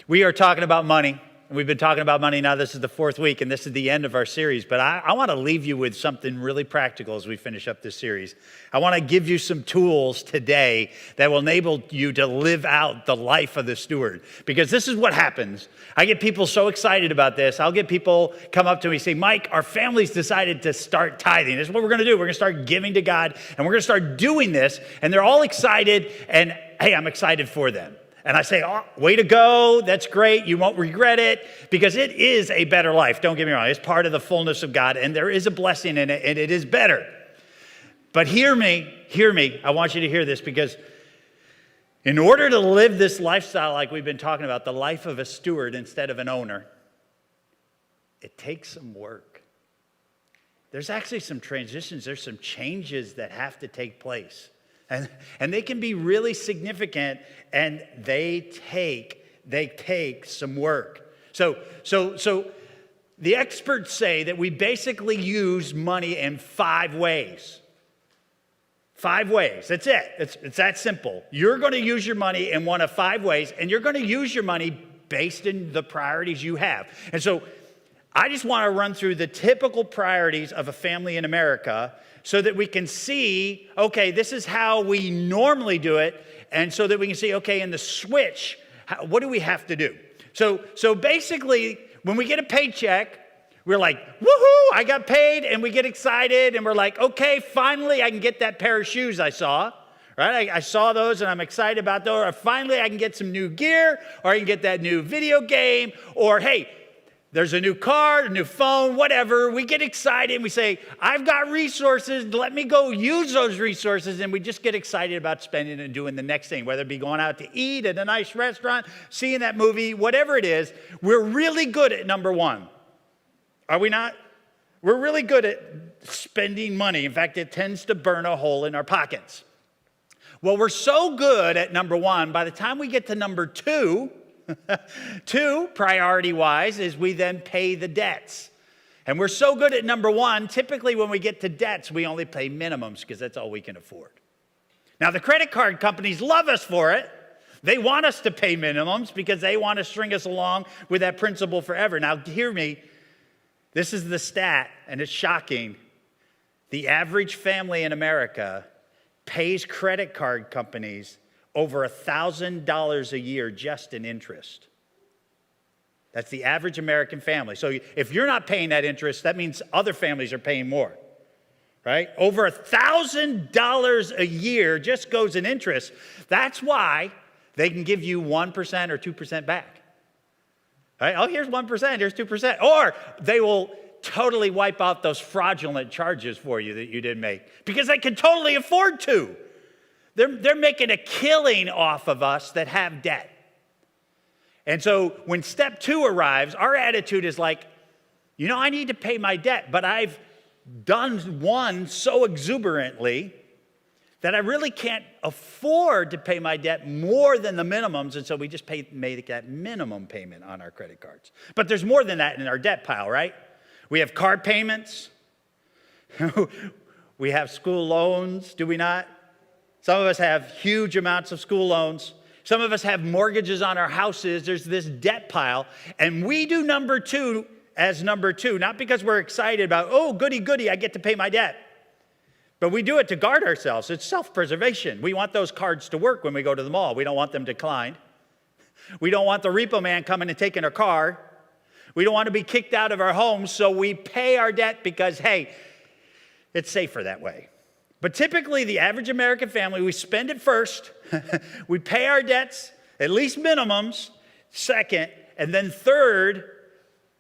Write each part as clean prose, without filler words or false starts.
We are talking about money. And we've been talking about money now. This is the fourth week, and this is the end of our series. But I want to leave you with something really practical as we finish up this series. I want to give you some tools today that will enable you to live out the life of the steward. Because this is what happens. I get people so excited about this. I'll get people come up to me and say, Mike, our family's decided to start tithing. This is what we're going to do. We're going to start giving to God, and we're going to start doing this. And they're all excited, and hey, I'm excited for them. And I say, oh, way to go. That's great. You won't regret it, because it is a better life. Don't get me wrong. It's part of the fullness of God, and there is a blessing in it, and it is better. But hear me. I want you to hear this, because in order to live this lifestyle like we've been talking about, the life of a steward instead of an owner, it takes some work. There's actually some transitions. There's some changes that have to take place. And they can be really significant, and they take some work. So the experts say that we basically use money in 5 ways. 5 ways. That's it. It's that simple. You're going to use your money in one of 5 ways, and you're going to use your money based on the priorities you have. And so I just want to run through the typical priorities of a family in America so that we can see, okay, this is how we normally do it, and so that we can see, okay, in the switch, what do we have to do? So basically, when we get a paycheck, we're like, woohoo, I got paid, and we get excited, and we're like, okay, finally I can get that pair of shoes I saw, right? I saw those, and I'm excited about those, or finally I can get some new gear, or I can get that new video game, or hey, there's a new car, a new phone, whatever. We get excited and we say, I've got resources. Let me go use those resources. And we just get excited about spending and doing the next thing, whether it be going out to eat at a nice restaurant, seeing that movie, whatever it is. We're really good at number 1. Are we not? We're really good at spending money. In fact, it tends to burn a hole in our pockets. Well, we're so good at number 1, by the time we get to number 2, 2, priority-wise, is we then pay the debts. And we're so good at number 1, typically when we get to debts, we only pay minimums because that's all we can afford. Now, the credit card companies love us for it. They want us to pay minimums because they want to string us along with that principle forever. Now, hear me. This is the stat, and it's shocking. The average family in America pays credit card companies over $1,000 a year just in interest. That's the average American family. So if you're not paying that interest, that means other families are paying more, right? Over $1,000 a year just goes in interest. That's why they can give you 1% or 2% back. Right? Oh, here's 1%, here's 2%. Or they will totally wipe out those fraudulent charges for you that you didn't make because they can totally afford to. They're making a killing off of us that have debt. And so when step 2 arrives, our attitude is like, I need to pay my debt, but I've done 1 so exuberantly that I really can't afford to pay my debt more than the minimums, and so we just make that minimum payment on our credit cards. But there's more than that in our debt pile, right? We have card payments. We have school loans, do we not? Some of us have huge amounts of school loans. Some of us have mortgages on our houses. There's this debt pile. And we do number 2 as number 2, not because we're excited about, oh, goody, I get to pay my debt. But we do it to guard ourselves. It's self-preservation. We want those cards to work when we go to the mall. We don't want them declined. We don't want the repo man coming and taking our car. We don't want to be kicked out of our homes, so we pay our debt because, hey, it's safer that way. But typically, the average American family, we spend it first, we pay our debts, at least minimums, second, and then third,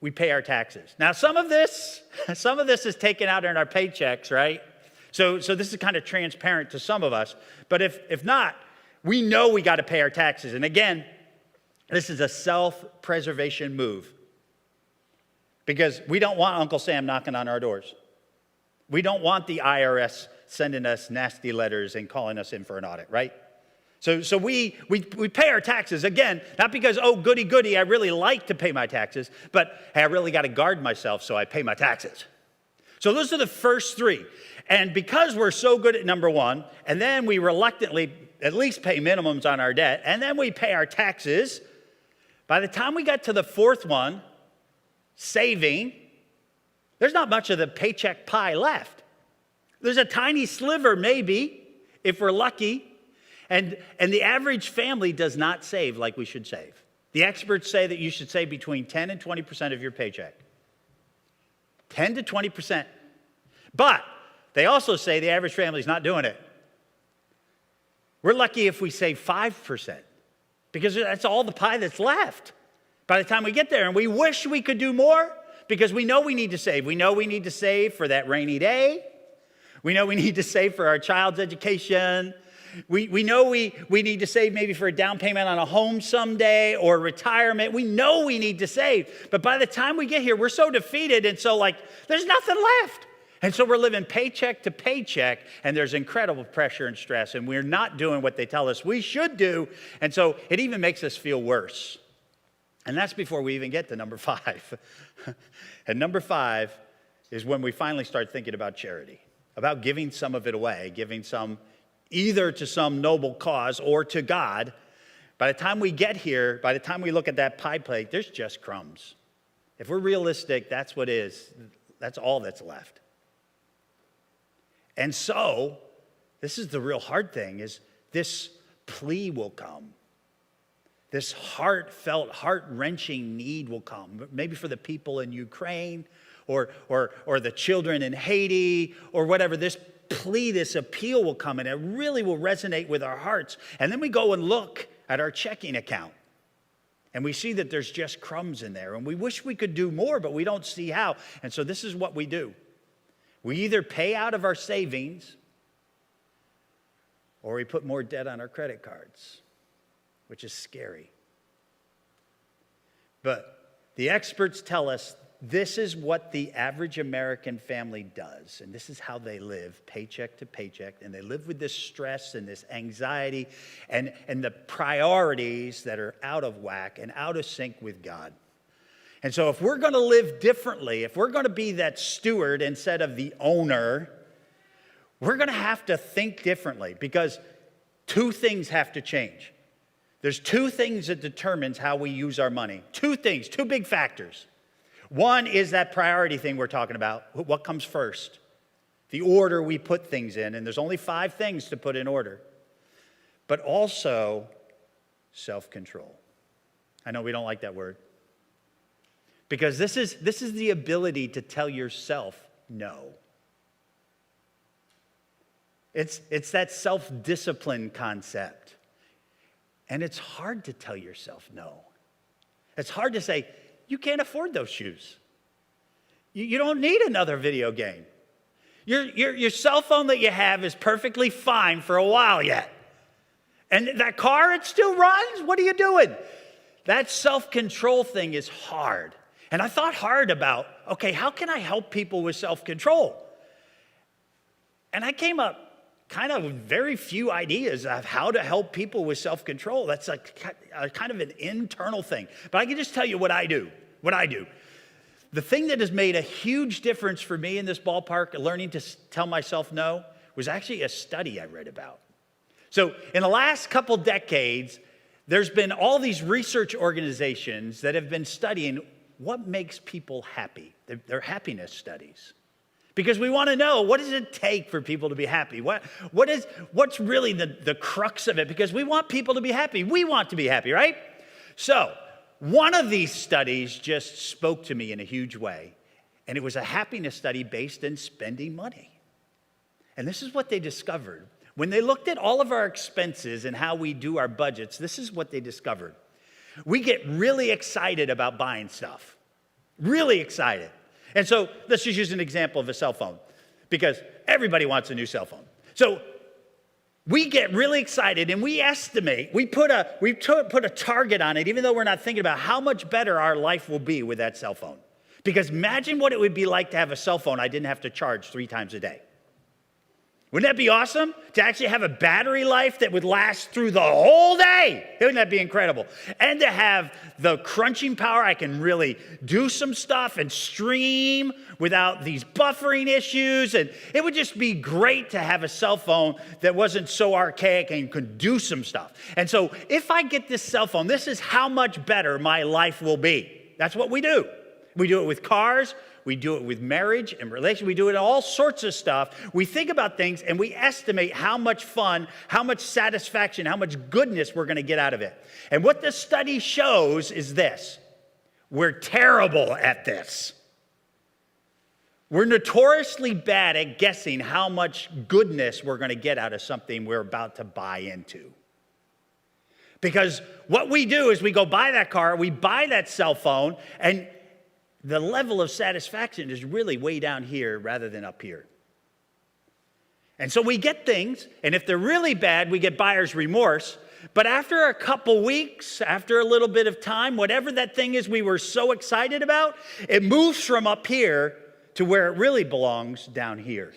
we pay our taxes. Now, some of this is taken out in our paychecks, right? So this is kind of transparent to some of us. But if not, we know we got to pay our taxes. And again, this is a self-preservation move because we don't want Uncle Sam knocking on our doors. We don't want the IRS sending us nasty letters and calling us in for an audit, right? So we pay our taxes, again, not because, oh, goody, I really like to pay my taxes, but hey, I really got to guard myself, so I pay my taxes. So those are the first 3. And because we're so good at number 1, and then we reluctantly at least pay minimums on our debt, and then we pay our taxes, By the time we got to the fourth one, saving, there's not much of the paycheck pie left. There's a tiny sliver, maybe, if we're lucky. And the average family does not save like we should save. The experts say that you should save between 10 and 20% of your paycheck. 10 to 20%. But they also say the average family is not doing it. We're lucky if we save 5%, because that's all the pie that's left by the time we get there. And we wish we could do more, because we know we need to save. We know we need to save for that rainy day. We know we need to save for our child's education. We know we need to save maybe for a down payment on a home someday or retirement. We know we need to save. But by the time we get here, we're so defeated, and so there's nothing left. And so we're living paycheck to paycheck, and there's incredible pressure and stress, and we're not doing what they tell us we should do. And so it even makes us feel worse. And that's before we even get to number 5. And number 5 is when we finally start thinking about charity, about giving some of it away, giving some either to some noble cause or to God. By the time we get here, by the time we look at that pie plate, there's just crumbs. If we're realistic, that's what is. That's all that's left. And so, this is the real hard thing, is this plea will come. This heartfelt, heart-wrenching need will come. Maybe for the people in Ukraine or the children in Haiti or whatever. This plea, this appeal will come, and it really will resonate with our hearts. And then we go and look at our checking account, and we see that there's just crumbs in there. And we wish we could do more, but we don't see how. And so this is what we do. We either pay out of our savings, or we put more debt on our credit cards, which is scary. But the experts tell us this is what the average American family does, and this is how they live, paycheck to paycheck, and they live with this stress and this anxiety and the priorities that are out of whack and out of sync with God. And so if we're going to live differently, if we're going to be that steward instead of the owner, we're going to have to think differently, because 2 things have to change. There's 2 things that determines how we use our money. 2 things, 2 big factors. One is that priority thing we're talking about. What comes first? The order we put things in, and there's only 5 things to put in order. But also self-control. I know we don't like that word. Because this is the ability to tell yourself no. It's that self-discipline concept. And it's hard to tell yourself no. It's hard to say, you can't afford those shoes. You don't need another video game. Your cell phone that you have is perfectly fine for a while yet. And that car, it still runs? What are you doing? That self-control thing is hard. And I thought hard about, okay, how can I help people with self-control? And I came up kind of with very few ideas of how to help people with self-control. That's a kind of an internal thing. But I can just tell you what I do. The thing that has made a huge difference for me in this ballpark, learning to tell myself no, was actually a study I read about. So in the last couple decades, there's been all these research organizations that have been studying what makes people happy. They're happiness studies. Because we want to know, what does it take for people to be happy? What's really the crux of it? Because we want people to be happy. We want to be happy, right? So one of these studies just spoke to me in a huge way. And it was a happiness study based in spending money. And this is what they discovered. When they looked at all of our expenses and how we do our budgets, this is what they discovered. We get really excited about buying stuff. Really excited. And so let's just use an example of a cell phone, because everybody wants a new cell phone. So we get really excited, and we estimate, we put a target on it, even though we're not thinking about how much better our life will be with that cell phone. Because imagine what it would be like to have a cell phone I didn't have to charge 3 times a day. Wouldn't that be awesome? To actually have a battery life that would last through the whole day. Wouldn't that be incredible? And to have the crunching power, I can really do some stuff and stream without these buffering issues. And it would just be great to have a cell phone that wasn't so archaic and could do some stuff. And so if I get this cell phone, this is how much better my life will be. That's what we do. We do it with cars. We do it with marriage and relation. We do it in all sorts of stuff. We think about things and we estimate how much fun, how much satisfaction, how much goodness we're going to get out of it. And what the study shows is this. We're terrible at this. We're notoriously bad at guessing how much goodness we're going to get out of something we're about to buy into. Because what we do is we go buy that car, we buy that cell phone, and the level of satisfaction is really way down here rather than up here. And so we get things, and if they're really bad, we get buyer's remorse. But after a couple weeks, after a little bit of time, whatever that thing is we were so excited about, it moves from up here to where it really belongs down here.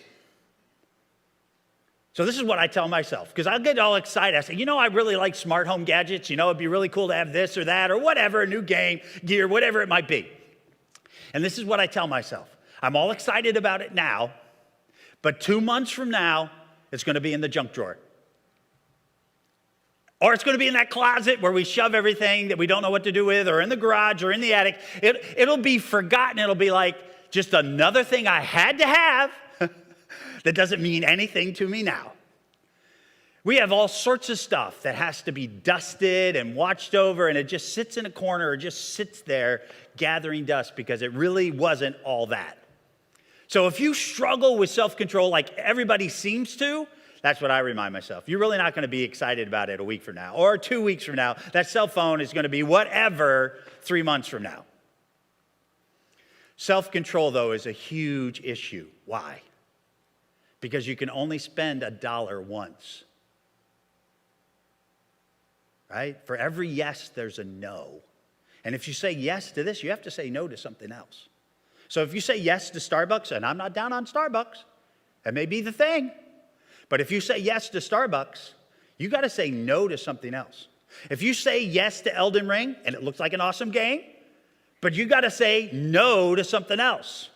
So this is what I tell myself, because I'll get all excited. I say, I really like smart home gadgets. It'd be really cool to have this or that or whatever, a new game, gear, whatever it might be. And this is what I tell myself. I'm all excited about it now, but 2 months from now, it's going to be in the junk drawer. Or it's going to be in that closet where we shove everything that we don't know what to do with, or in the garage or in the attic. It'll be forgotten. It'll be like just another thing I had to have that doesn't mean anything to me now. We have all sorts of stuff that has to be dusted and watched over, and it just sits in a corner or just sits there gathering dust because it really wasn't all that. So if you struggle with self-control like everybody seems to, that's what I remind myself. You're really not going to be excited about it a week from now or 2 weeks from now. That cell phone is going to be whatever 3 months from now. Self-control, though, is a huge issue. Why? Because you can only spend $1 once. Right? For every yes, there's a no. And if you say yes to this, you have to say no to something else. So if you say yes to Starbucks, and I'm not down on Starbucks, that may be the thing. But if you say yes to Starbucks, you got to say no to something else. If you say yes to Elden Ring, and it looks like an awesome game, but you got to say no to something else.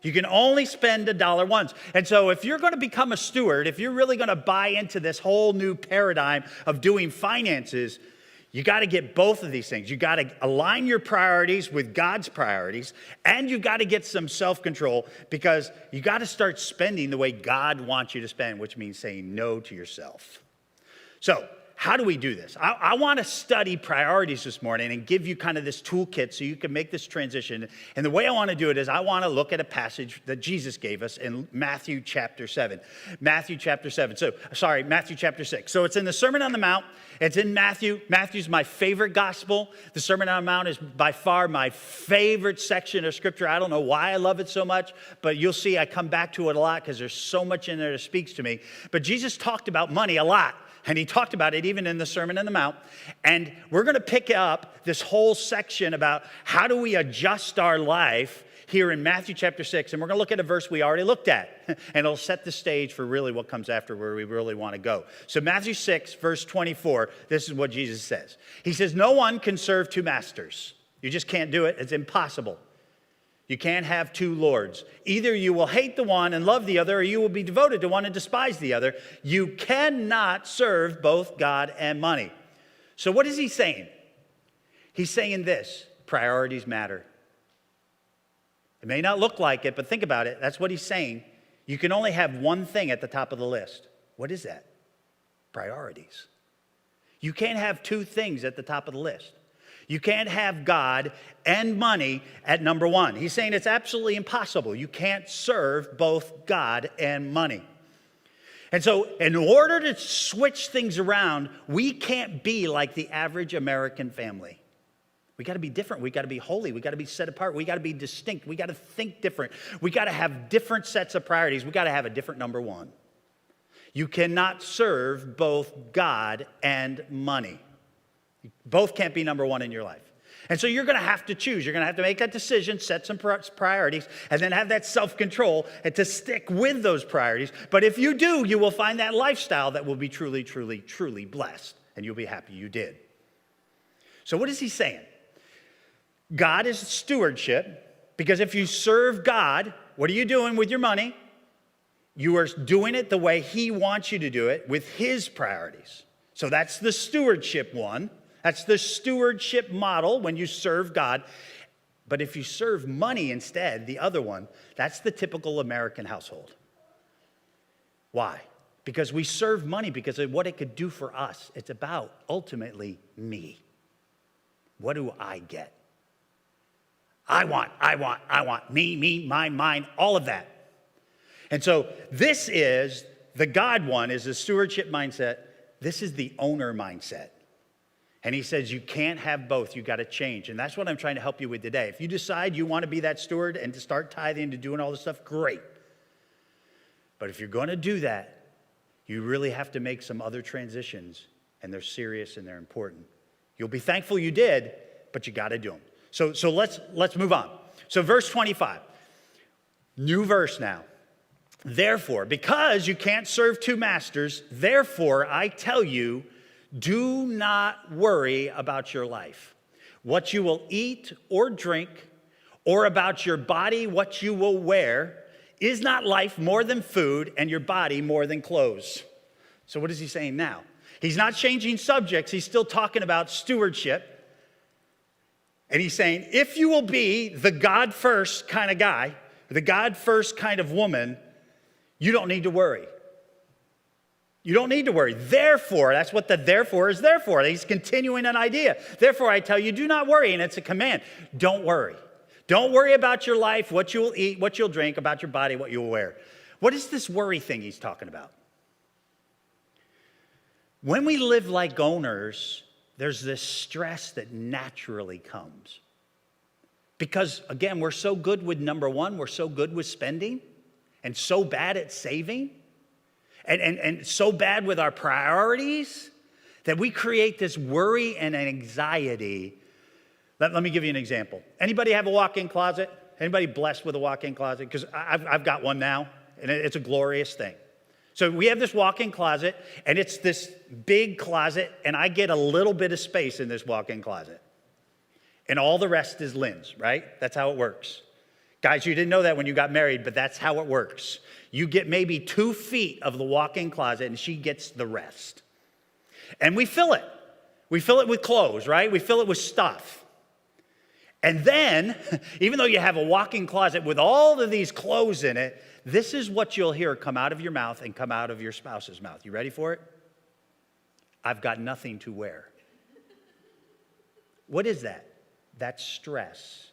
You can only spend $1 once. And so if you're going to become a steward, if you're really going to buy into this whole new paradigm of doing finances, you got to get both of these things. You got to align your priorities with God's priorities, and you got to get some self-control because you got to start spending the way God wants you to spend, which means saying no to yourself. So how do we do this? I want to study priorities this morning and give you kind of this toolkit so you can make this transition. And the way I want to do it is I want to look at a passage that Jesus gave us in Matthew chapter 7. Matthew chapter 6. So it's in the Sermon on the Mount. It's in Matthew. Matthew's my favorite gospel. The Sermon on the Mount is by far my favorite section of Scripture. I don't know why I love it so much, but you'll see I come back to it a lot because there's so much in there that speaks to me. But Jesus talked about money a lot. And he talked about it even in the Sermon on the Mount. And we're going to pick up this whole section about how do we adjust our life here in Matthew chapter 6. And we're going to look at a verse we already looked at. And it'll set the stage for really what comes after where we really want to go. So Matthew 6, verse 24, this is what Jesus says. He says, no one can serve two masters. You just can't do it. It's impossible. You can't have two lords. Either you will hate the one and love the other, or you will be devoted to one and despise the other. You cannot serve both God and money. So what is he saying? He's saying this: priorities matter. It may not look like it, but think about it. That's what he's saying. You can only have one thing at the top of the list. What is that? Priorities. You can't have two things at the top of the list. You can't have God and money at number one. He's saying it's absolutely impossible. You can't serve both God and money. And so in order to switch things around, we can't be like the average American family. We got to be different. We got to be holy. We got to be set apart. We got to be distinct. We got to think different. We got to have different sets of priorities. We got to have a different number one. You cannot serve both God and money. Both can't be number one in your life. And so you're going to have to choose. You're going to have to make that decision, set some priorities, and then have that self-control and to stick with those priorities. But if you do, you will find that lifestyle that will be truly, truly, truly blessed, and you'll be happy you did. So what is he saying? God is stewardship, because if you serve God, what are you doing with your money? You are doing it the way he wants you to do it with his priorities. So that's the stewardship one. That's the stewardship model when you serve God. But if you serve money instead, the other one, that's the typical American household. Why? Because we serve money because of what it could do for us. It's about, ultimately, me. What do I get? I want, me, mine, all of that. And so this is, the God one is the stewardship mindset. This is the owner mindset. And he says you can't have both. You got to change. And that's what I'm trying to help you with today. If you decide you want to be that steward and to start tithing, to doing all this stuff, great. But if you're going to do that, you really have to make some other transitions, and they're serious and they're important. You'll be thankful you did, but you got to do them. So let's move on. So verse 25, new verse now. Therefore, because you can't serve two masters, therefore I tell you, do not worry about your life, what you will eat or drink, or about your body, what you will wear. Is not life more than food, and your body more than clothes? So what is he saying now? He's not changing subjects. He's still talking about stewardship. And he's saying, if you will be the God first kind of guy, the God first kind of woman, you don't need to worry. You don't need to worry. Therefore, that's what the therefore is there for. He's continuing an idea. Therefore, I tell you, do not worry. And it's a command. Don't worry. Don't worry about your life, what you will eat, what you'll drink, about your body, what you will wear. What is this worry thing he's talking about? When we live like owners, there's this stress that naturally comes. Because, again, we're so good with number one, we're so good with spending, and so bad at saving, and so bad with our priorities, that we create this worry and anxiety. Let me give you an example. Anybody have a walk-in closet? Anybody blessed with a walk-in closet? Because I've got one now, and it's a glorious thing. So we have this walk-in closet, and it's this big closet, and I get a little bit of space in this walk-in closet. And all the rest is Lynn's, right? That's how it works. Guys, you didn't know that when you got married, but that's how it works. You get maybe 2 feet of the walk-in closet, and she gets the rest. And we fill it. We fill it with clothes, right? We fill it with stuff. And then, even though you have a walk-in closet with all of these clothes in it, this is what you'll hear come out of your mouth and come out of your spouse's mouth. You ready for it? I've got nothing to wear. What is that? That's stress.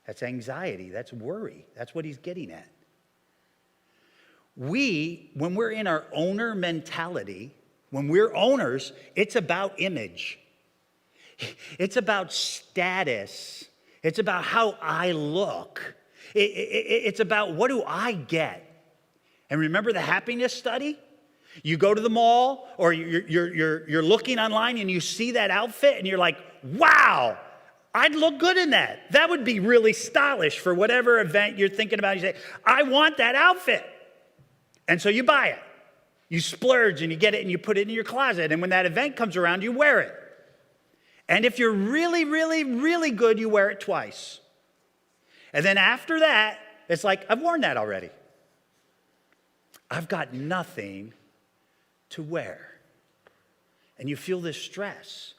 That's anxiety. That's worry. That's what he's getting at. When we're in our owner mentality, when we're owners, it's about image. It's about status. It's about how I look. It's about what do I get? And remember the happiness study? You go to the mall or you're looking online and you see that outfit and you're like, wow, I'd look good in that. That would be really stylish for whatever event you're thinking about. You say, I want that outfit. And so you buy it. You splurge and you get it and you put it in your closet. And when that event comes around, you wear it. And if you're really, really, really good, you wear it twice. And then after that, it's like, I've worn that already. I've got nothing to wear. And you feel this stress,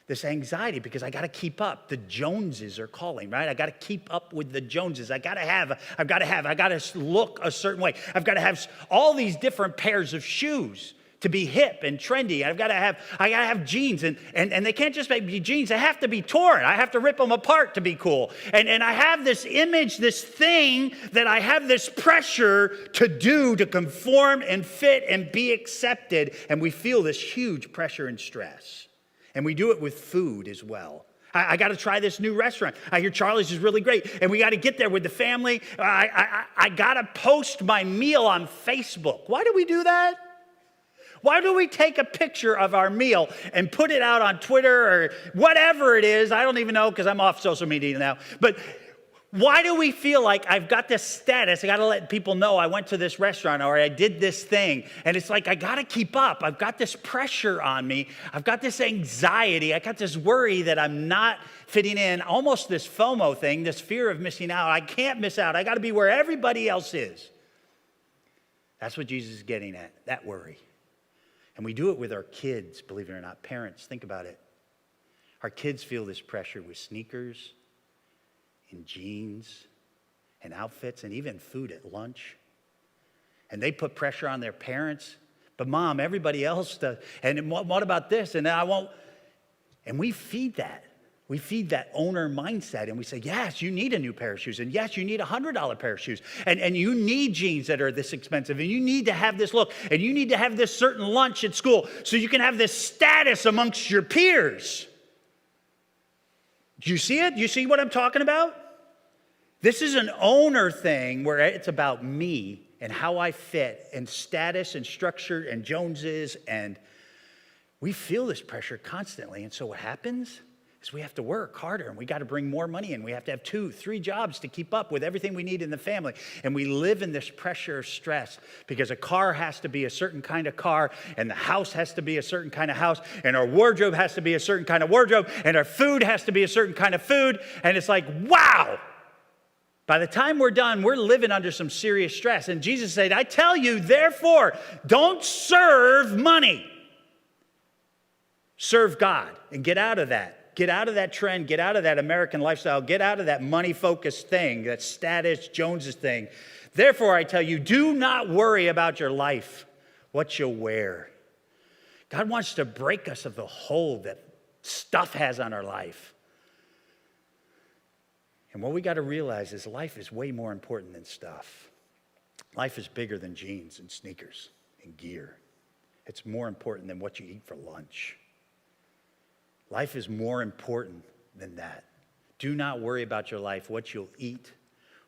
this anxiety, because I got to keep up. The Joneses are calling, right? I got to keep up with the Joneses. I got to look a certain way. I've got to have all these different pairs of shoes to be hip and trendy. I got to have jeans, and they can't just be jeans. They have to be torn. I have to rip them apart to be cool. And I have this image, this thing that I have this pressure to do, to conform and fit and be accepted. And we feel this huge pressure and stress. And we do it with food as well. I got to try this new restaurant. I hear Charlie's is really great. And we got to get there with the family. I got to post my meal on Facebook. Why do we do that? Why do we take a picture of our meal and put it out on Twitter or whatever it is? I don't even know because I'm off social media now. But why do we feel like I've got this status? I got to let people know I went to this restaurant or I did this thing. And it's like I got to keep up. I've got this pressure on me. I've got this anxiety. I got this worry that I'm not fitting in. Almost this FOMO thing, this fear of missing out. I can't miss out. I got to be where everybody else is. That's what Jesus is getting at, that worry. And we do it with our kids, believe it or not. Parents, think about it. Our kids feel this pressure with sneakers and jeans and outfits and even food at lunch. And they put pressure on their parents. But mom, everybody else does. And what about this? And I won't. And we feed that. We feed that owner mindset and we say, yes, you need a new pair of shoes. And yes, you need a $100 pair of shoes. And you need jeans that are this expensive. And you need to have this look. And you need to have this certain lunch at school so you can have this status amongst your peers. Do you see it? Do you see what I'm talking about? This is an owner thing where it's about me and how I fit and status and structure and Joneses. And we feel this pressure constantly. And so what happens is we have to work harder and we got to bring more money in. We have to have 2, 3 jobs to keep up with everything we need in the family. And we live in this pressure of stress because a car has to be a certain kind of car and the house has to be a certain kind of house and our wardrobe has to be a certain kind of wardrobe and our food has to be a certain kind of food. And it's like, wow. By the time we're done, we're living under some serious stress. And Jesus said, I tell you, therefore, don't serve money. Serve God and get out of that. Get out of that trend. Get out of that American lifestyle. Get out of that money-focused thing, that status, Joneses thing. Therefore, I tell you, do not worry about your life, what you'll wear. God wants to break us of the hold that stuff has on our life. And what we got to realize is life is way more important than stuff. Life is bigger than jeans and sneakers and gear. It's more important than what you eat for lunch. Life is more important than that. Do not worry about your life, what you'll eat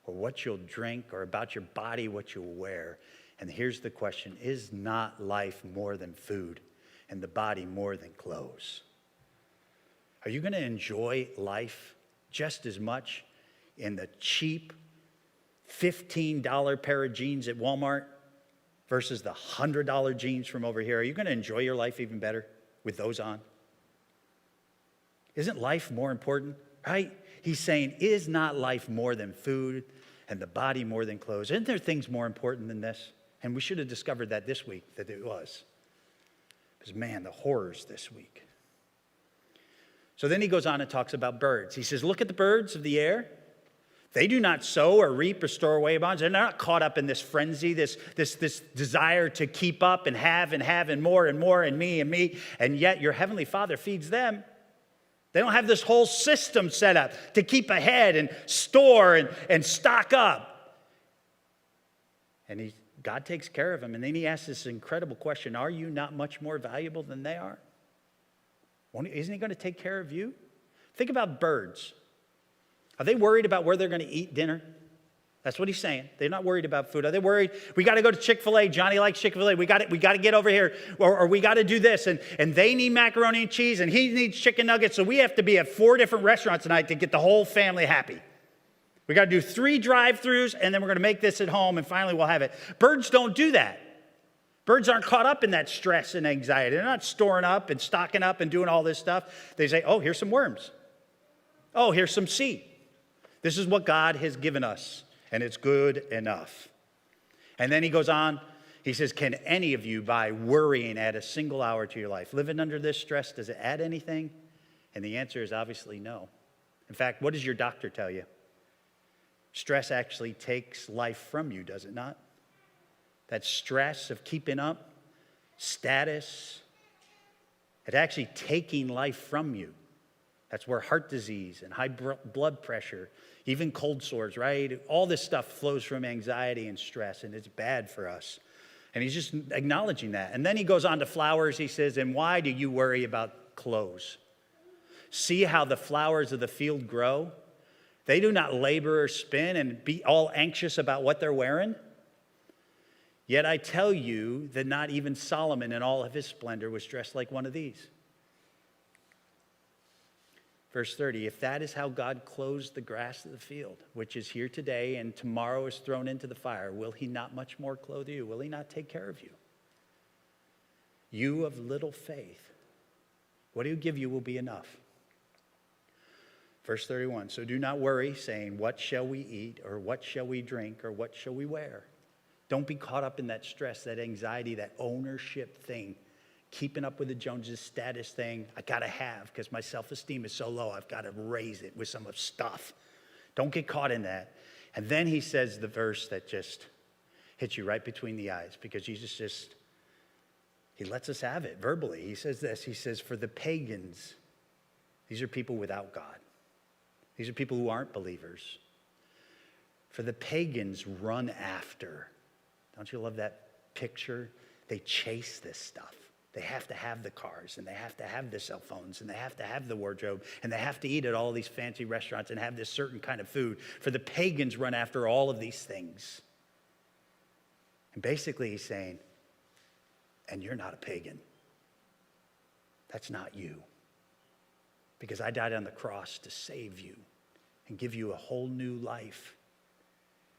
or what you'll drink or about your body, what you'll wear. And here's the question, is not life more than food and the body more than clothes? Are you going to enjoy life just as much in the cheap $15 pair of jeans at Walmart versus the $100 jeans from over here? Are you going to enjoy your life even better with those on? Isn't life more important, right? He's saying, is not life more than food and the body more than clothes? Isn't there things more important than this? And we should have discovered that this week, that it was. Because, man, the horrors this week. So then he goes on and talks about birds. He says, look at the birds of the air. They do not sow or reap or store away bonds. They're not caught up in this frenzy, this desire to keep up and have and more and me. And yet your heavenly Father feeds them. They don't have this whole system set up to keep ahead and store and stock up. And God takes care of them. And then he asks this incredible question, are you not much more valuable than they are? Isn't he going to take care of you? Think about birds. Are they worried about where they're going to eat dinner? That's what he's saying. They're not worried about food. Are they worried? We got to go to Chick-fil-A. Johnny likes Chick-fil-A. We got to get over here. Or we got to do this. And they need macaroni and cheese. And he needs chicken nuggets. So we have to be at 4 different restaurants tonight to get the whole family happy. We got to do 3 drive-thrus. And then we're going to make this at home. And finally we'll have it. Birds don't do that. Birds aren't caught up in that stress and anxiety. They're not storing up and stocking up and doing all this stuff. They say, oh, here's some worms. Oh, here's some seed. This is what God has given us. And it's good enough. And then he goes on, he says, can any of you, by worrying, add a single hour to your life? Living under this stress, does it add anything? And the answer is obviously no. In fact, what does your doctor tell you? Stress actually takes life from you, does it not? That stress of keeping up, status, it's actually taking life from you. That's where heart disease and high blood pressure, even cold sores, right? All this stuff flows from anxiety and stress, and it's bad for us. And he's just acknowledging that. And then he goes on to flowers. He says, and why do you worry about clothes? See how the flowers of the field grow? They do not labor or spin and be all anxious about what they're wearing. Yet I tell you that not even Solomon in all of his splendor was dressed like one of these. Verse 30, if that is how God clothes the grass of the field, which is here today and tomorrow is thrown into the fire, will he not much more clothe you? Will he not take care of you? You of little faith, what he'll give you will be enough. Verse 31, so do not worry, saying, what shall we eat, or what shall we drink, or what shall we wear? Don't be caught up in that stress, that anxiety, that ownership thing. Keeping up with the Joneses status thing, I gotta have, because my self-esteem is so low, I've got to raise it with some of stuff. Don't get caught in that. And then he says the verse that just hits you right between the eyes, because Jesus he lets us have it verbally. He says this, he says, for the pagans, these are people without God. These are people who aren't believers. For the pagans run after. Don't you love that picture? They chase this stuff. They have to have the cars, and they have to have the cell phones, and they have to have the wardrobe, and they have to eat at all these fancy restaurants and have this certain kind of food. For the pagans run after all of these things. And basically he's saying, and you're not a pagan. That's not you. Because I died on the cross to save you and give you a whole new life.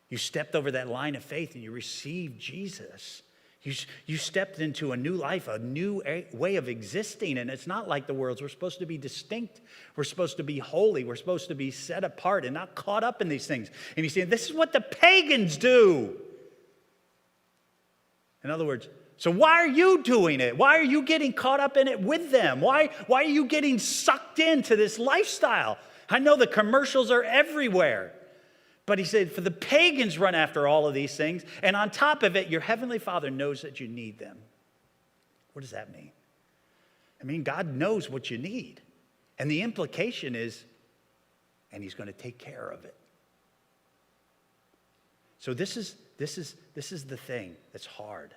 You stepped over that line of faith and you received Jesus. You stepped into a new life, a new way of existing. And it's not like the world's. We're supposed to be distinct. We're supposed to be holy. We're supposed to be set apart and not caught up in these things. And he's saying, this is what the pagans do. In other words, so why are you doing it? Why are you getting caught up in it with them? Why are you getting sucked into this lifestyle? I know the commercials are everywhere. But he said, for the pagans run after all of these things, and on top of it, your heavenly Father knows that you need them. What does that mean? I mean, God knows what you need. And the implication is, and he's going to take care of it. So this is the thing that's hard,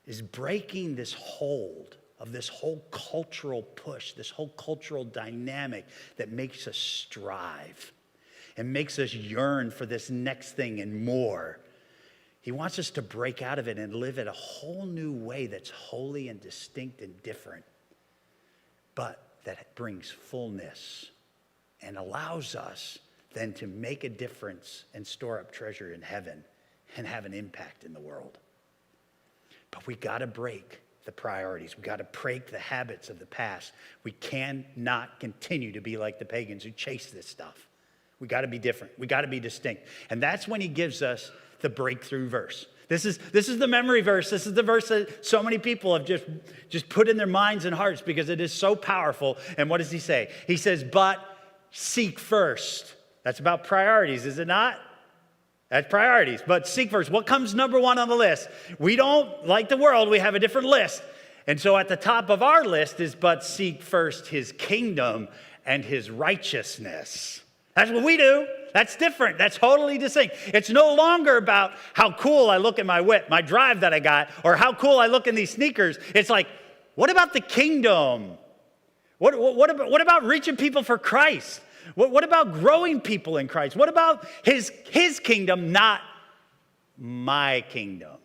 is breaking this hold of this whole cultural push, this whole cultural dynamic that makes us strive and makes us yearn for this next thing and more. He wants us to break out of it and live in a whole new way that's holy and distinct and different, but that brings fullness and allows us then to make a difference and store up treasure in heaven and have an impact in the world. But we got to break the priorities. We got to break the habits of the past. We cannot continue to be like the pagans who chase this stuff. We got to be different. We got to be distinct. And that's when he gives us the breakthrough verse. This is the memory verse. This is the verse that so many people have just put in their minds and hearts because it is so powerful. And what does he say? He says, but seek first. That's about priorities, is it not? That's priorities. But seek first. What comes number one on the list? We don't, like the world, we have a different list. And so at the top of our list is, but seek first his kingdom and his righteousness. That's what we do. That's different. That's totally distinct. It's no longer about how cool I look in my whip, my drive that I got, or how cool I look in these sneakers. It's like, what about the kingdom? What about reaching people for Christ? What about growing people in Christ? What about his kingdom, not my kingdom?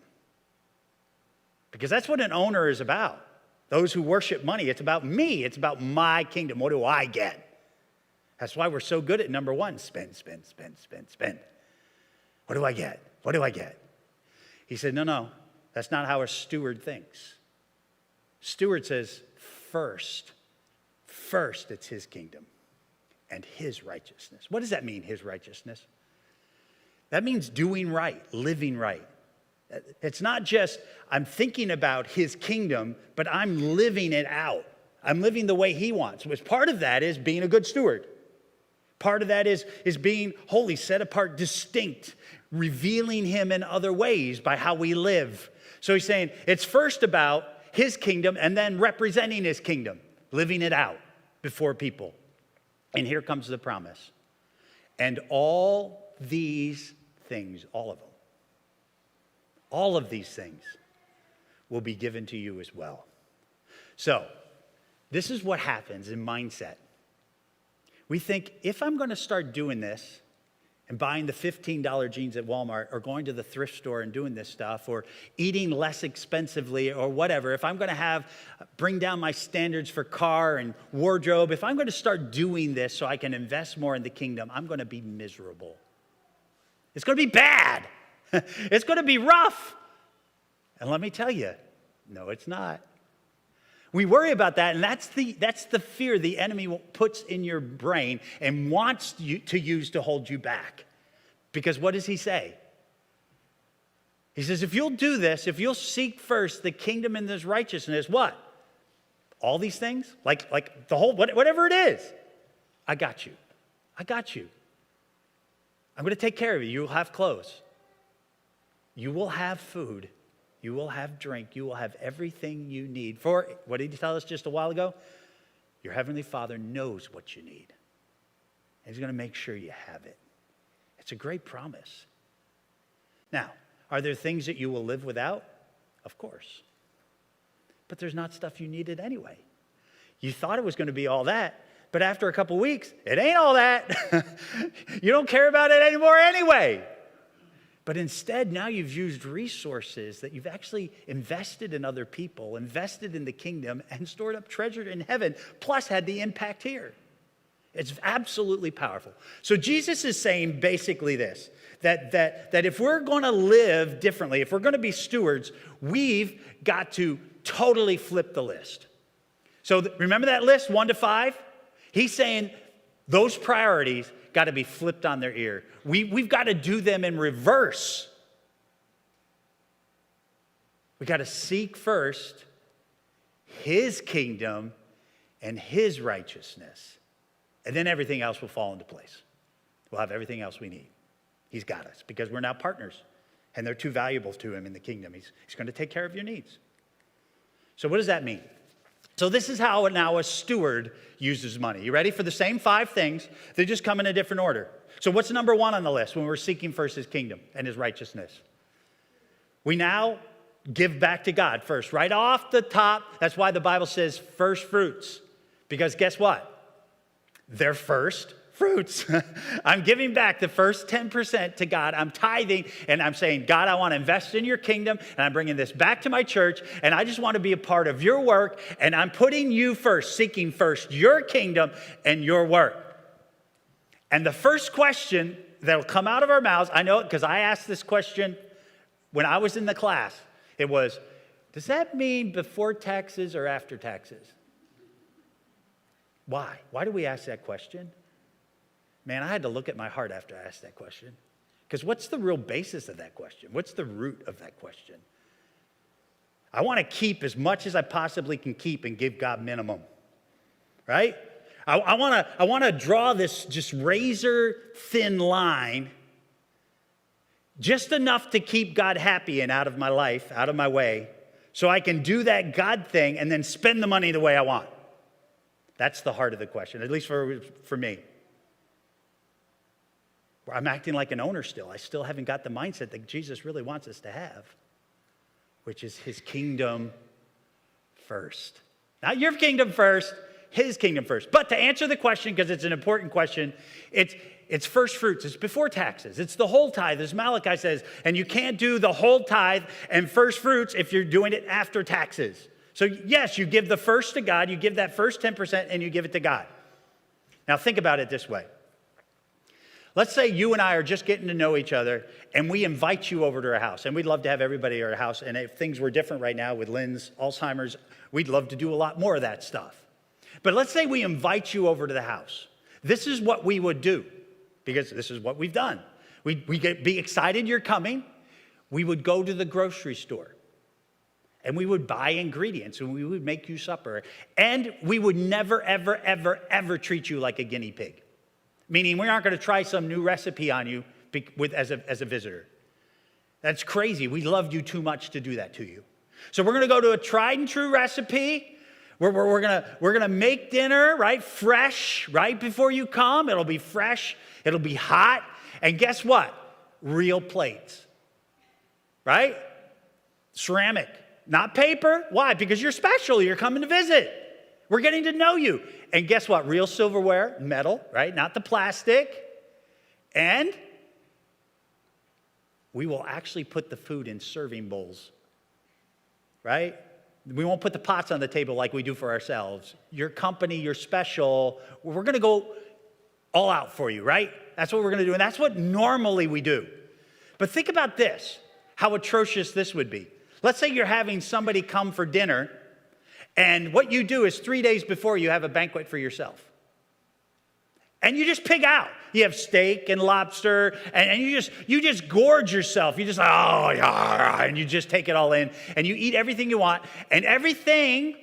Because that's what an owner is about. Those who worship money, it's about me. It's about my kingdom. What do I get? That's why we're so good at number one, spend, spend, spend, spend, spend. What do I get? What do I get? He said, no, that's not how a steward thinks. Steward says, first, it's his kingdom and his righteousness. What does that mean, his righteousness? That means doing right, living right. It's not just I'm thinking about his kingdom, but I'm living it out. I'm living the way he wants. Which part of that is being a good steward. Part of that is being holy, set apart, distinct, revealing him in other ways by how we live. So he's saying it's first about his kingdom and then representing his kingdom, living it out before people. And here comes the promise. And all these things, all of these things will be given to you as well. So this is what happens in mindset. We think, if I'm going to start doing this, and buying the $15 jeans at Walmart, or going to the thrift store and doing this stuff, or eating less expensively, or whatever, if I'm going to bring down my standards for car and wardrobe, if I'm going to start doing this so I can invest more in the kingdom, I'm going to be miserable. It's going to be bad. It's going to be rough. And let me tell you, no, it's not. We worry about that, and that's the fear the enemy puts in your brain and wants you to use to hold you back. Because what does he say? He says, if you'll do this, if you'll seek first the kingdom and this righteousness, what? All these things? Like the whole, whatever it is. I got you. I got you. I'm going to take care of you. You'll have clothes. You will have food. You will have drink. You will have everything you need. For, what did he tell us just a while ago? Your heavenly Father knows what you need. And he's going to make sure you have it. It's a great promise. Now, are there things that you will live without? Of course. But there's not stuff you needed anyway. You thought it was going to be all that, but after a couple weeks, it ain't all that. You don't care about it anymore anyway. But instead, now you've used resources that you've actually invested in other people, invested in the kingdom, and stored up treasure in heaven, plus had the impact here. It's absolutely powerful. So Jesus is saying basically this, that if we're going to live differently, if we're going to be stewards, we've got to totally flip the list. So remember that list, 1 to 5? He's saying those priorities got to be flipped on their ear. We've got to do them in reverse. We got to seek first his kingdom and his righteousness. And then everything else will fall into place. We'll have everything else we need. He's got us because we're now partners. And they're too valuable to him in the kingdom. He's going to take care of your needs. So what does that mean? So this is how now a steward uses money. You ready for the same 5 things? They just come in a different order. So what's number 1 on the list when we're seeking first his kingdom and his righteousness? We now give back to God first. Right off the top, that's why the Bible says first fruits. Because guess what? They're first fruits. I'm giving back the first 10% to God. I'm tithing and I'm saying, God, I want to invest in your kingdom and I'm bringing this back to my church and I just want to be a part of your work and I'm putting you first, seeking first your kingdom and your work. And the first question that'll come out of our mouths, I know it because I asked this question when I was in the class. It was, does that mean before taxes or after taxes? Why? Why do we ask that question? Man, I had to look at my heart after I asked that question. Because what's the real basis of that question? What's the root of that question? I want to keep as much as I possibly can keep and give God minimum. Right? I want to draw this just razor thin line, just enough to keep God happy and out of my life, out of my way, so I can do that God thing and then spend the money the way I want. That's the heart of the question, at least for me. I'm acting like an owner still. I still haven't got the mindset that Jesus really wants us to have, which is his kingdom first. Not your kingdom first, his kingdom first. But to answer the question, because it's an important question, it's first fruits. It's before taxes. It's the whole tithe, as Malachi says. And you can't do the whole tithe and first fruits if you're doing it after taxes. So yes, you give the first to God. You give that first 10% and you give it to God. Now think about it this way. Let's say you and I are just getting to know each other and we invite you over to our house. And we'd love to have everybody at our house. And if things were different right now with Lynn's Alzheimer's, we'd love to do a lot more of that stuff. But let's say we invite you over to the house. This is what we would do because this is what we've done. We'd be excited you're coming. We would go to the grocery store and we would buy ingredients and we would make you supper. And we would never, ever, ever, ever treat you like a guinea pig. Meaning we aren't going to try some new recipe on you as a visitor. That's crazy. We loved you too much to do that to you. So we're going to go to a tried and true recipe. We're going to make dinner, right? Fresh, right before you come. It'll be fresh. It'll be hot. And guess what? Real plates, right? Ceramic, not paper. Why? Because you're special. You're coming to visit. We're getting to know you. And guess what? Real silverware, metal, right? Not the plastic. And we will actually put the food in serving bowls, right? We won't put the pots on the table like we do for ourselves. Your company, you're special. We're going to go all out for you, right? That's what we're going to do. And that's what normally we do. But think about this, how atrocious this would be. Let's say you're having somebody come for dinner, and what you do is 3 days before you have a banquet for yourself. And you just pig out. You have steak and lobster, and you just gorge yourself. You just, and you just take it all in, and you eat everything you want, and everything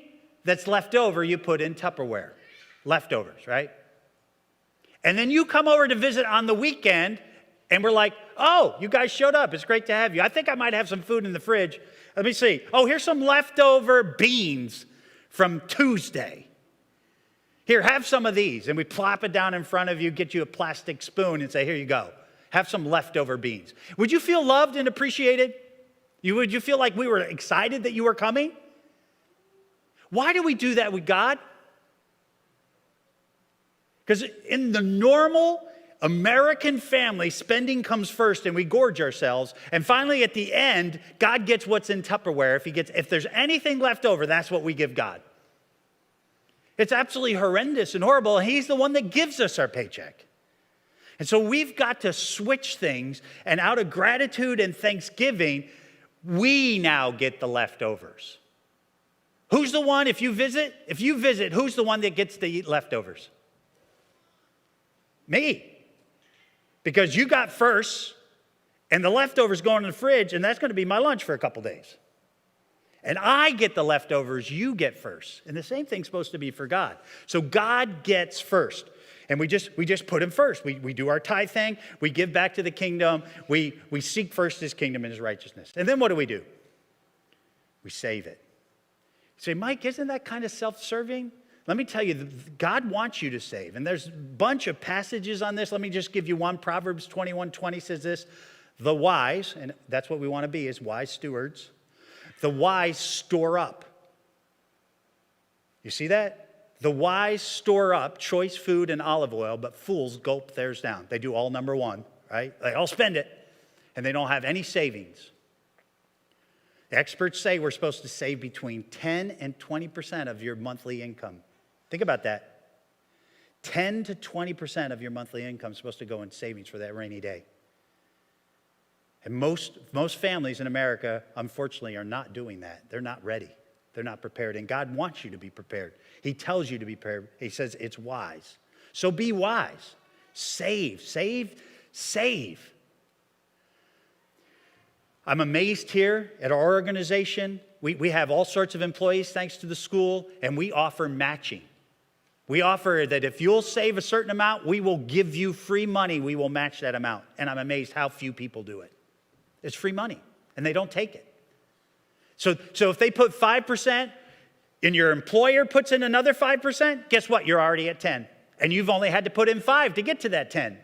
that's left over you put in Tupperware. Leftovers, right? And then you come over to visit on the weekend, and we're like, oh, you guys showed up. It's great to have you. I think I might have some food in the fridge. Let me see. Oh, here's some leftover beans from Tuesday. Here, have some of these. And we plop it down in front of you, get you a plastic spoon and say, here you go. Have some leftover beans. Would you feel loved and appreciated? Would you feel like we were excited that you were coming? Why do we do that with God? Because in the normal American family, spending comes first and we gorge ourselves. And finally, at the end, God gets what's in Tupperware. If there's anything left over, that's what we give God. It's absolutely horrendous and horrible. He's the one that gives us our paycheck. And so we've got to switch things. And out of gratitude and thanksgiving, we now get the leftovers. Who's the one, if you visit, who's the one that gets to eat leftovers? Me. Because you got first, and the leftovers go in the fridge, and that's going to be my lunch for a couple days. And I get the leftovers, you get first. And the same thing's supposed to be for God. So God gets first. And we just put him first. We do our tithe thing. We give back to the kingdom. We seek first his kingdom and his righteousness. And then what do? We save it. You say, Mike, isn't that kind of self-serving? Let me tell you, God wants you to save. And there's a bunch of passages on this. Let me just give you one. Proverbs 21:20 says this. The wise, and that's what we want to be, is wise stewards. The wise store up. You see that? The wise store up choice food and olive oil, but fools gulp theirs down. They do all number one, right? They all spend it, and they don't have any savings. The experts say we're supposed to save between 10 and 20% of your monthly income. Think about that. 10 to 20% of your monthly income is supposed to go in savings for that rainy day. And most families in America, unfortunately, are not doing that. They're not ready. They're not prepared. And God wants you to be prepared. He tells you to be prepared. He says it's wise. So be wise. Save. I'm amazed here at our organization. We have all sorts of employees thanks to the school, and we offer matching. We offer that if you'll save a certain amount, we will give you free money. We will match that amount. And I'm amazed how few people do it. It's free money, and they don't take it. So if they put 5% and your employer puts in another 5%, guess what? You're already at 10. And you've only had to put in 5 to get to that 10.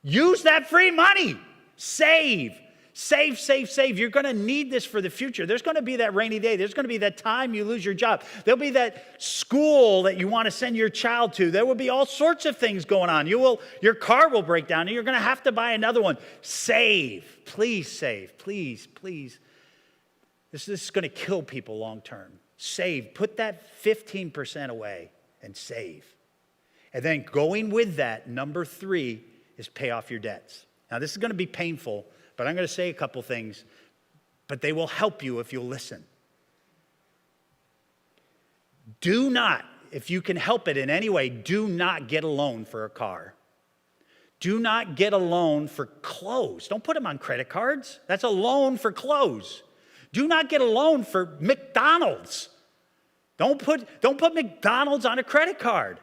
Use that free money. Save. You're going to need this for the future. There's going to be that rainy day. There's going to be that time you lose your job. There'll be that school that you want to send your child to. There will be all sorts of things going on. Your car will break down, and you're going to have to buy another one. Save. Please save. Please. This is going to kill people long term. Save. Put that 15% away and save. And then going with that, number 3 is pay off your debts. Now, this is going to be painful, but I'm going to say a couple things, but they will help you if you'll listen. Do not, if you can help it in any way, do not get a loan for a car. Do not get a loan for clothes. Don't put them on credit cards. That's a loan for clothes. Do not get a loan for McDonald's. Don't put McDonald's on a credit card.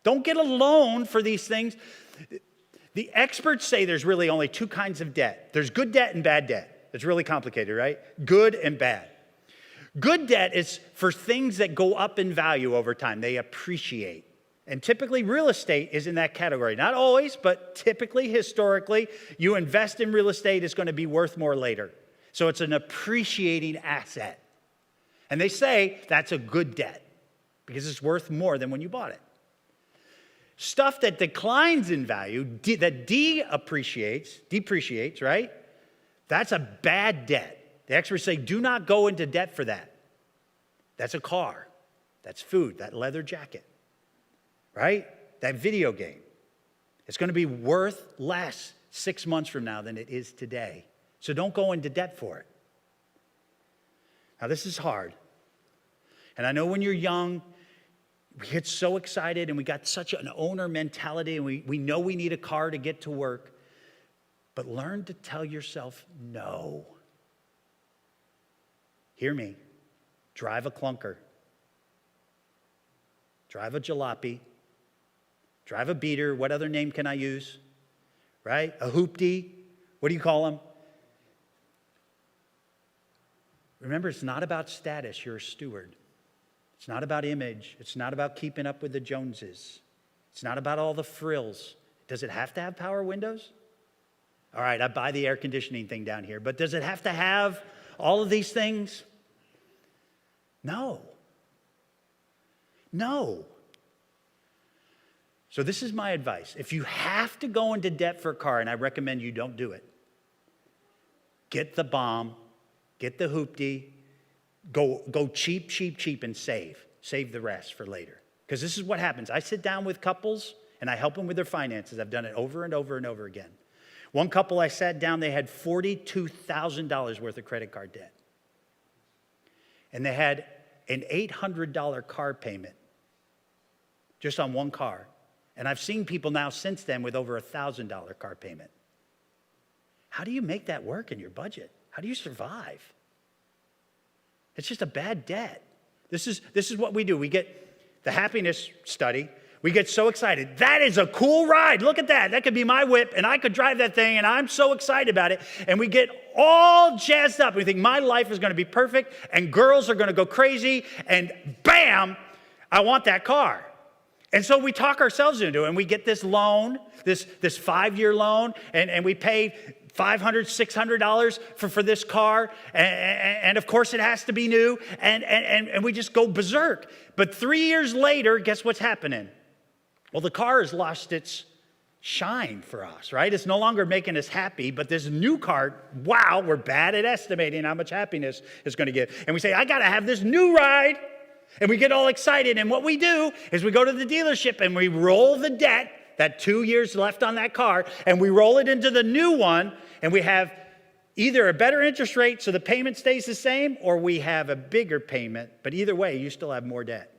Don't get a loan for these things. The experts say there's really only 2 kinds of debt. There's good debt and bad debt. It's really complicated, right? Good and bad. Good debt is for things that go up in value over time. They appreciate. And typically real estate is in that category. Not always, but typically, historically, you invest in real estate, it's going to be worth more later. So it's an appreciating asset. And they say that's a good debt because it's worth more than when you bought it. Stuff that declines in value, that depreciates, right? That's a bad debt. The experts say do not go into debt for that. That's a car. That's food, that leather jacket, right? That video game. It's going to be worth less 6 months from now than it is today. So don't go into debt for it. Now, this is hard. And I know when you're young, we get so excited and we got such an owner mentality and we know we need a car to get to work. But learn to tell yourself no. Hear me. Drive a clunker. Drive a jalopy. Drive a beater. What other name can I use? Right? A hoopty. What do you call them? Remember, it's not about status. You're a steward. It's not about image. It's not about keeping up with the Joneses. It's not about all the frills. Does it have to have power windows? All right, I buy the air conditioning thing down here, but does it have to have all of these things? No. No. So this is my advice. If you have to go into debt for a car, and I recommend you don't do it, get the bomb, get the hoopty, go cheap, cheap, cheap, and save. Save the rest for later. Because this is what happens. I sit down with couples, and I help them with their finances. I've done it over and over and over again. One couple I sat down, they had $42,000 worth of credit card debt. And they had an $800 car payment just on one car. And I've seen people now since then with over $1,000 car payment. How do you make that work in your budget? How do you survive? It's just a bad debt. This is what we do. We get the happiness study. We get so excited. That is a cool ride. Look at that. That could be my whip, and I could drive that thing, and I'm so excited about it. And we get all jazzed up. We think my life is going to be perfect, and girls are going to go crazy, and bam, I want that car. And so we talk ourselves into it, and we get this loan, this 5-year loan, and we pay $500, $600 for this car, and of course it has to be new, and we just go berserk. But 3 years later, guess what's happening? Well, the car has lost its shine for us, right? It's no longer making us happy, but this new car, wow, we're bad at estimating how much happiness it's going to give. And we say, I got to have this new ride. And we get all excited. And what we do is we go to the dealership and we roll the debt, that 2 years left on that car, and we roll it into the new one, and we have either a better interest rate so the payment stays the same, or we have a bigger payment. But either way, you still have more debt.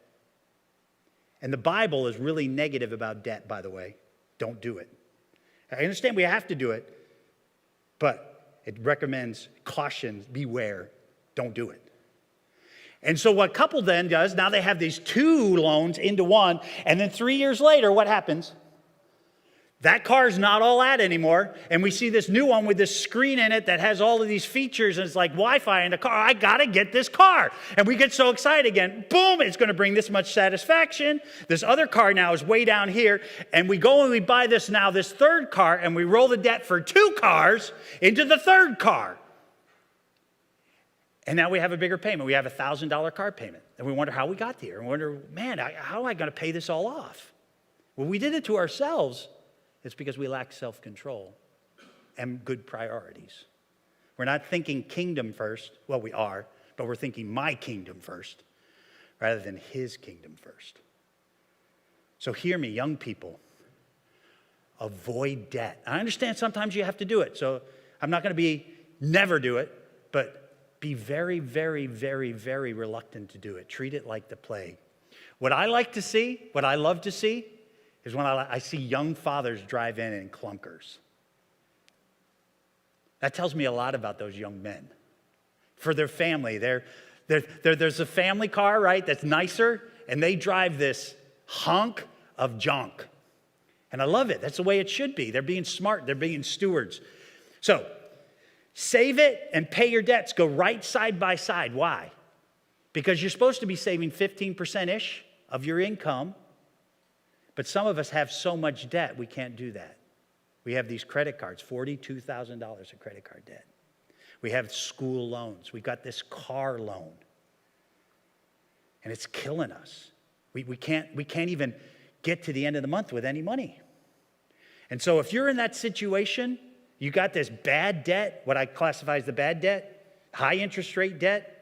And the Bible is really negative about debt, by the way. Don't do it. I understand we have to do it, but it recommends caution, beware, don't do it. And so what couple then does, now they have these 2 loans into one, and then 3 years later, what happens? That car's not all that anymore, and we see this new one with this screen in it that has all of these features, and it's like Wi-Fi in the car. I got to get this car. And we get so excited again. Boom, it's going to bring this much satisfaction. This other car now is way down here, and we go and we buy this 3rd car, and we roll the debt for 2 cars into the 3rd car. And now we have a bigger payment. We have a $1,000 car payment. And we wonder how we got there. And we wonder, man, how am I going to pay this all off? Well, we did it to ourselves. It's because we lack self-control and good priorities. We're not thinking kingdom first. Well, we are, but we're thinking my kingdom first rather than his kingdom first. So hear me, young people. Avoid debt. I understand sometimes you have to do it. So I'm not going to never do it, but be very, very, very, very reluctant to do it. Treat it like the plague. What I love to see, is when I see young fathers drive in clunkers. That tells me a lot about those young men. For their family, there's a family car, right, that's nicer, and they drive this hunk of junk. And I love it. That's the way it should be. They're being smart. They're being stewards. So, save it and pay your debts. Go right side by side. Why? Because you're supposed to be saving 15%-ish of your income. But some of us have so much debt, we can't do that. We have these credit cards, $42,000 of credit card debt. We have school loans. We got this car loan. And it's killing us. We can't even get to the end of the month with any money. And so if you're in that situation, You got this bad debt, what I classify as the bad debt, high interest rate debt.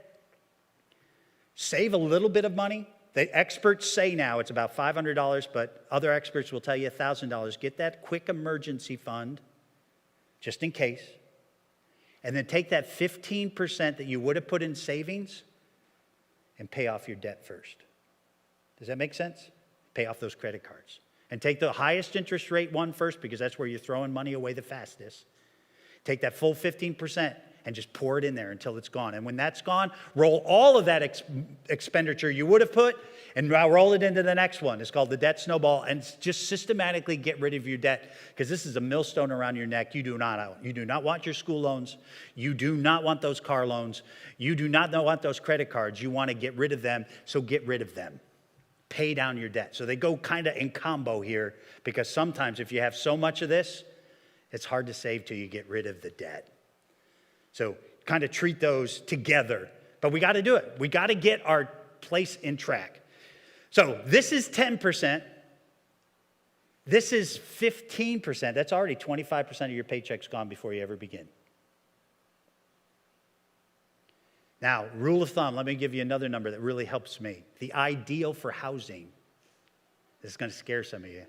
Save a little bit of money. The experts say now it's about $500, but other experts will tell you $1,000. Get that quick emergency fund, just in case. And then take that 15% that you would have put in savings and pay off your debt first. Does that make sense? Pay off those credit cards. And take the highest interest rate one first, because that's where you're throwing money away the fastest. Take that full 15% and just pour it in there until it's gone. And when that's gone, roll all of that expenditure you would have put and now roll it into the next one. It's called the Debt Snowball, and just systematically get rid of your debt, because this is a millstone around your neck. You do not want your school loans. You do not want those car loans. You do not want those credit cards. You want to get rid of them, so get rid of them. Pay down your debt. So they go kind of in combo here, because sometimes if you have so much of this, it's hard to save till you get rid of the debt. So kind of treat those together. But we got to do it. We got to get our place in track. So this is 10%. This is 15%. That's already 25% of your paycheck's gone before you ever begin. Now, rule of thumb, let me give you another number that really helps me. The ideal for housing, this is going to scare some of you,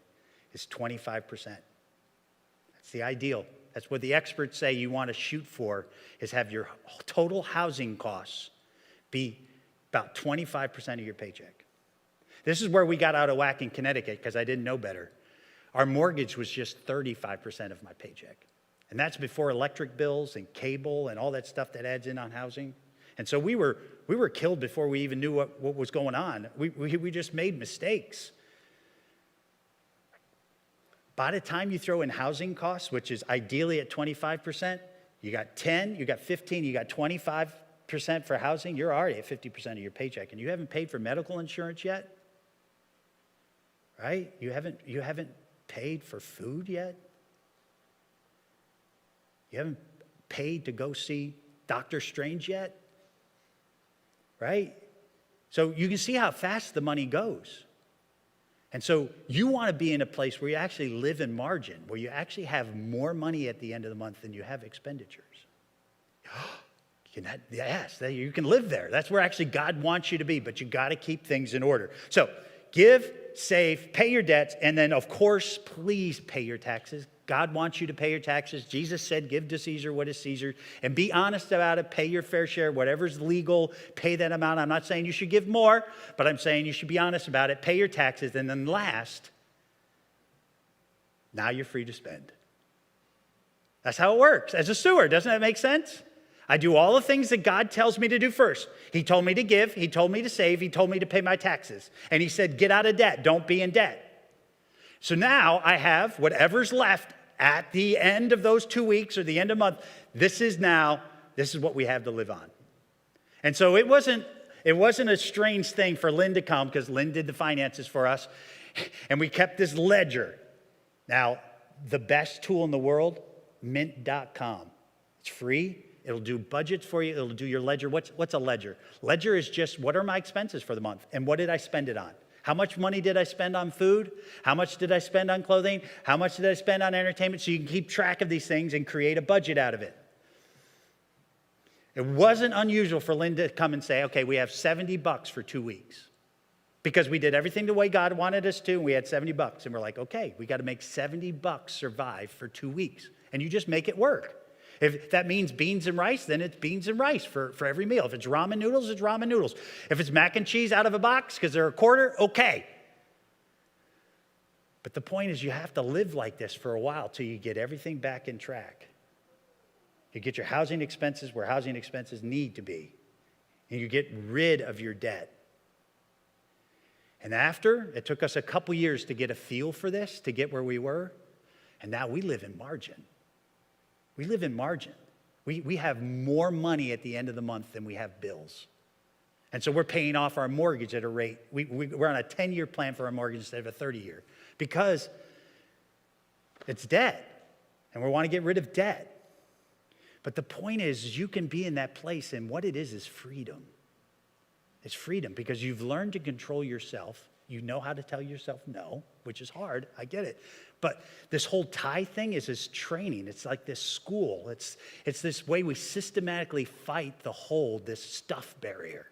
is 25%. That's the ideal. That's what the experts say you want to shoot for, is have your total housing costs be about 25% of your paycheck. This is where we got out of whack in Connecticut, because I didn't know better. Our mortgage was just 35% of my paycheck. And that's before electric bills and cable and all that stuff that adds in on housing. And so we were killed before we even knew what was going on. We just made mistakes. By the time you throw in housing costs, which is ideally at 25%, you got 10, you got 15, you got 25% for housing, you're already at 50% of your paycheck. And you haven't paid for medical insurance yet, right? You haven't paid for food yet. You haven't paid to go see Dr. Strange yet, right? So you can see how fast the money goes. And so you want to be in a place where you actually live in margin, where you actually have more money at the end of the month than you have expenditures. Yes, you can live there. That's where actually God wants you to be, but you got to keep things in order. So give, save, pay your debts, and then, of course, please pay your taxes. God wants you to pay your taxes. Jesus said, give to Caesar what is Caesar, and be honest about it. Pay your fair share. Whatever's legal, pay that amount. I'm not saying you should give more, but I'm saying you should be honest about it. Pay your taxes, and then last, now you're free to spend. That's how it works. As a steward, doesn't that make sense? I do all the things that God tells me to do first. He told me to give. He told me to save. He told me to pay my taxes. And he said, get out of debt. Don't be in debt. So now I have whatever's left at the end of those 2 weeks or the end of the month. This is what we have to live on. And so it wasn't a strange thing for Lynn to come, because Lynn did the finances for us. And we kept this ledger. Now, the best tool in the world, mint.com. It's free. It'll do budgets for you. It'll do your ledger. What's a ledger? Ledger is just, what are my expenses for the month? And what did I spend it on? How much money did I spend on food? How much did I spend on clothing? How much did I spend on entertainment? So you can keep track of these things and create a budget out of it. It wasn't unusual for Lynn to come and say, okay, we have $70 for 2 weeks. Because we did everything the way God wanted us to, and we had $70. And we're like, okay, we got to make $70 survive for 2 weeks. And you just make it work. If that means beans and rice, then it's beans and rice for every meal. If it's ramen noodles, it's ramen noodles. If it's mac and cheese out of a box because they're a quarter, okay. But the point is, you have to live like this for a while till you get everything back in track. You get your housing expenses where housing expenses need to be. And you get rid of your debt. And after, it took us a couple years to get a feel for this, to get where we were. And now we live in margin. We live in margin. We have more money at the end of the month than we have bills. And so we're paying off our mortgage at a rate. We're on a 10-year plan for our mortgage instead of a 30-year, because it's debt, and we want to get rid of debt. But the point is, you can be in that place, and what it is freedom. It's freedom, because you've learned to control yourself. You know how to tell yourself no, which is hard. I get it. But this whole tithe thing is this training. It's like this school. It's this way we systematically fight this stuff barrier.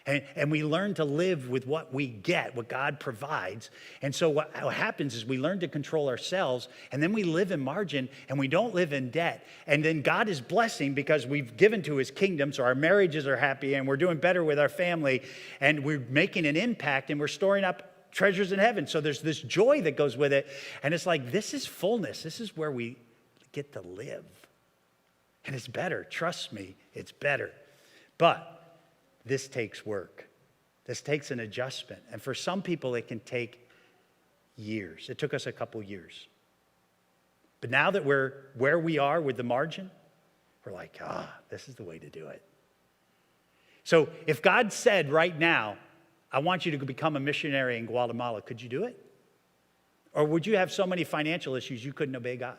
And we learn to live with what we get, what God provides. And so what happens is we learn to control ourselves, and then we live in margin, and we don't live in debt. And then God is blessing because we've given to his kingdom, so our marriages are happy, and we're doing better with our family, and we're making an impact, and we're storing up treasures in heaven. So there's this joy that goes with it. And it's like, this is fullness. This is where we get to live. And it's better. Trust me, it's better. But this takes work. This takes an adjustment. And for some people, it can take years. It took us a couple years. But now that we're where we are with the margin, we're like, this is the way to do it. So if God said right now, I want you to become a missionary in Guatemala, could you do it? Or would you have so many financial issues you couldn't obey God?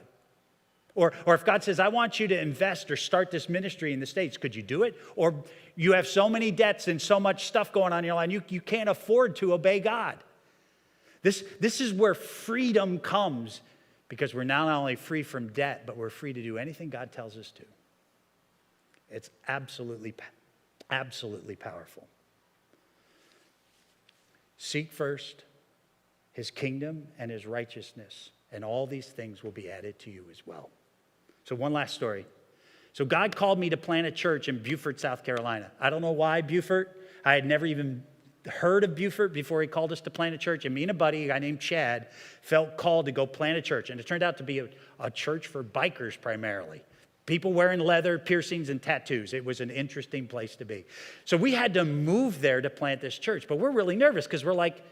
Or if God says, I want you to invest or start this ministry in the States, could you do it? Or you have so many debts and so much stuff going on in your life, you can't afford to obey God. This is where freedom comes, because we're not only free from debt, but we're free to do anything God tells us to. It's absolutely, absolutely powerful. Seek first his kingdom and his righteousness, and all these things will be added to you as well. So one last story. So God called me to plant a church in Beaufort, South Carolina. I don't know why Beaufort. I had never even heard of Beaufort before he called us to plant a church. And me and a buddy, a guy named Chad, felt called to go plant a church. And it turned out to be a church for bikers primarily. People wearing leather, piercings, and tattoos. It was an interesting place to be. So we had to move there to plant this church. But we're really nervous because we're like,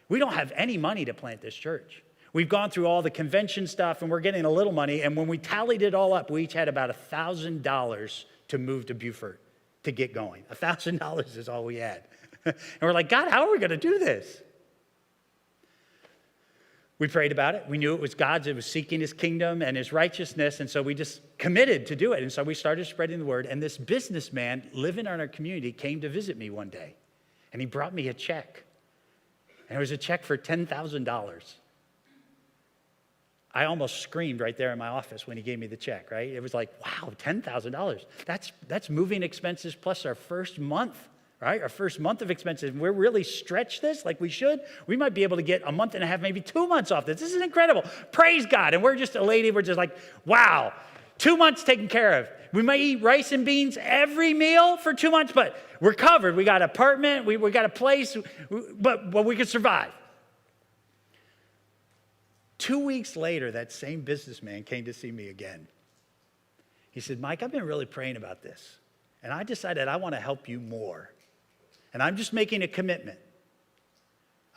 we don't have any money to plant this church. We've gone through all the convention stuff, and we're getting a little money. And when we tallied it all up, we each had about $1,000 to move to Beaufort to get going. $1,000 is all we had. And we're like, God, how are we going to do this? We prayed about it. We knew it was God's. It was seeking his kingdom and his righteousness. And so we just committed to do it. And so we started spreading the word. And this businessman living in our community came to visit me one day. And he brought me a check. And it was a check for $10,000. I almost screamed right there in my office when he gave me the check, right? It was like, wow, $10,000. That's moving expenses plus our first month, right? Our first month of expenses. We're really stretched this like we should. We might be able to get a month and a half, maybe 2 months off this. This is incredible. Praise God. And we're just elated. We're just like, wow, 2 months taken care of. We might eat rice and beans every meal for 2 months, but we're covered. We got an apartment. We got a place, but we could survive. 2 weeks later, that same businessman came to see me again. He said, Mike, I've been really praying about this, and I decided I want to help you more. And I'm just making a commitment.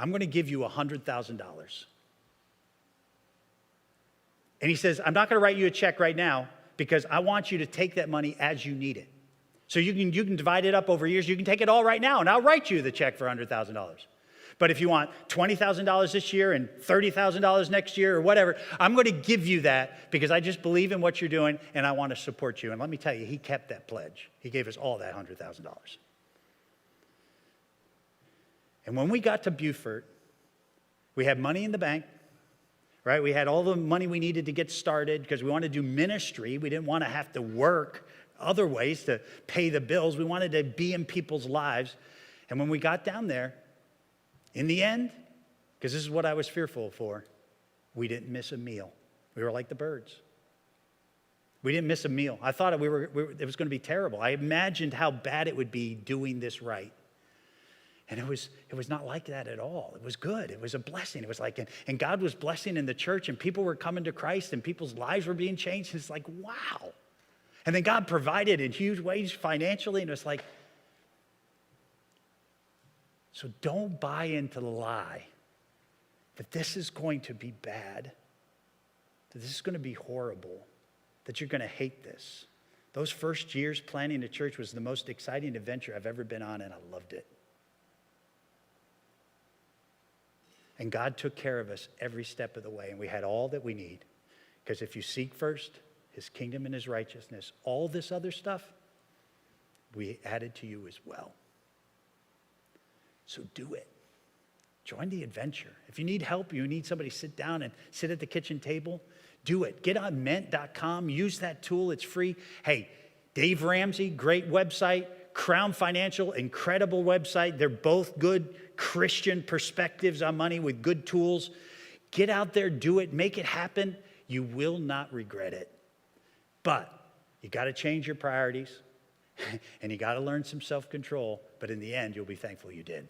I'm going to give you $100,000. And he says, I'm not going to write you a check right now because I want you to take that money as you need it. So you can divide it up over years. You can take it all right now, and I'll write you the check for $100,000. But if you want $20,000 this year and $30,000 next year or whatever, I'm going to give you that because I just believe in what you're doing and I want to support you. And let me tell you, he kept that pledge. He gave us all that $100,000. And when we got to Beaufort, we had money in the bank, right? We had all the money we needed to get started because we wanted to do ministry. We didn't want to have to work other ways to pay the bills. We wanted to be in people's lives. And when we got down there, in the end, because this is what I was fearful for, we didn't miss a meal. We were like the birds. We didn't miss a meal. I thought it was going to be terrible. I imagined how bad it would be doing this right. And it was not like that at all. It was good. It was a blessing. It was like, and God was blessing in the church, and people were coming to Christ, and people's lives were being changed. And it's like, wow. And then God provided in huge ways financially, and it's like, so don't buy into the lie that this is going to be bad, that this is going to be horrible, that you're going to hate this. Those first years planning a church was the most exciting adventure I've ever been on, and I loved it. And God took care of us every step of the way, and we had all that we need. Because if you seek first his kingdom and his righteousness, all this other stuff, we added to you as well. So do it. join the adventure. If you need help, you need somebody to sit down and sit at the kitchen table, do it. Get on Mint.com. Use that tool. It's free. Hey, Dave Ramsey, great website. Crown Financial, incredible website. They're both good Christian perspectives on money with good tools. Get out there, do it, make it happen. You will not regret it. But you got to change your priorities and you got to learn some self-control. But in the end, you'll be thankful you did.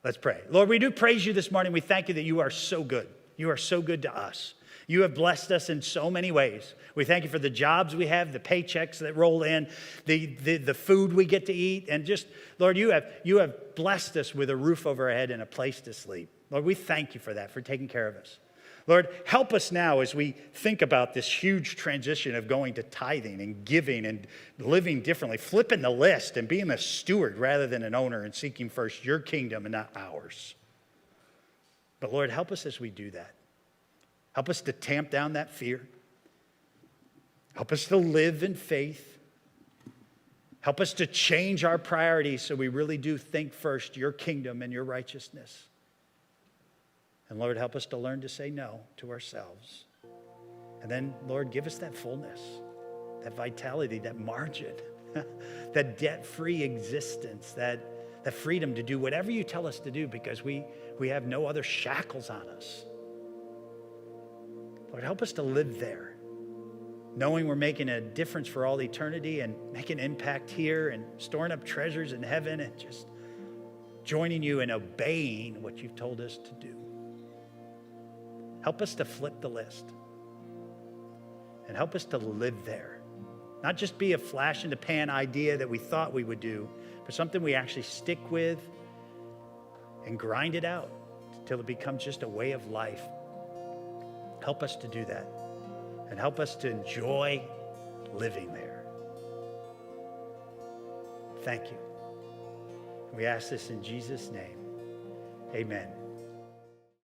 Let's pray. Lord, we do praise you this morning. We thank you that you are so good. You are so good to us. You have blessed us in so many ways. We thank you for the jobs we have, the paychecks that roll in, the food we get to eat, and just, Lord, you have blessed us with a roof over our head and a place to sleep. Lord, we thank you for that, for taking care of us. Lord, help us now as we think about this huge transition of going to tithing and giving and living differently, flipping the list and being a steward rather than an owner and seeking first your kingdom and not ours. But Lord, help us as we do that. Help us to tamp down that fear. Help us to live in faith. Help us to change our priorities so we really do think first your kingdom and your righteousness. And Lord, help us to learn to say no to ourselves. And then, Lord, give us that fullness, that vitality, that margin, that debt-free existence, that freedom to do whatever you tell us to do because we have no other shackles on us. Lord, help us to live there, knowing we're making a difference for all eternity and making an impact here and storing up treasures in heaven and just joining you and obeying what you've told us to do. Help us to flip the list and help us to live there. Not just be a flash in the pan idea that we thought we would do, but something we actually stick with and grind it out until it becomes just a way of life. Help us to do that and help us to enjoy living there. Thank you. We ask this in Jesus' name. Amen.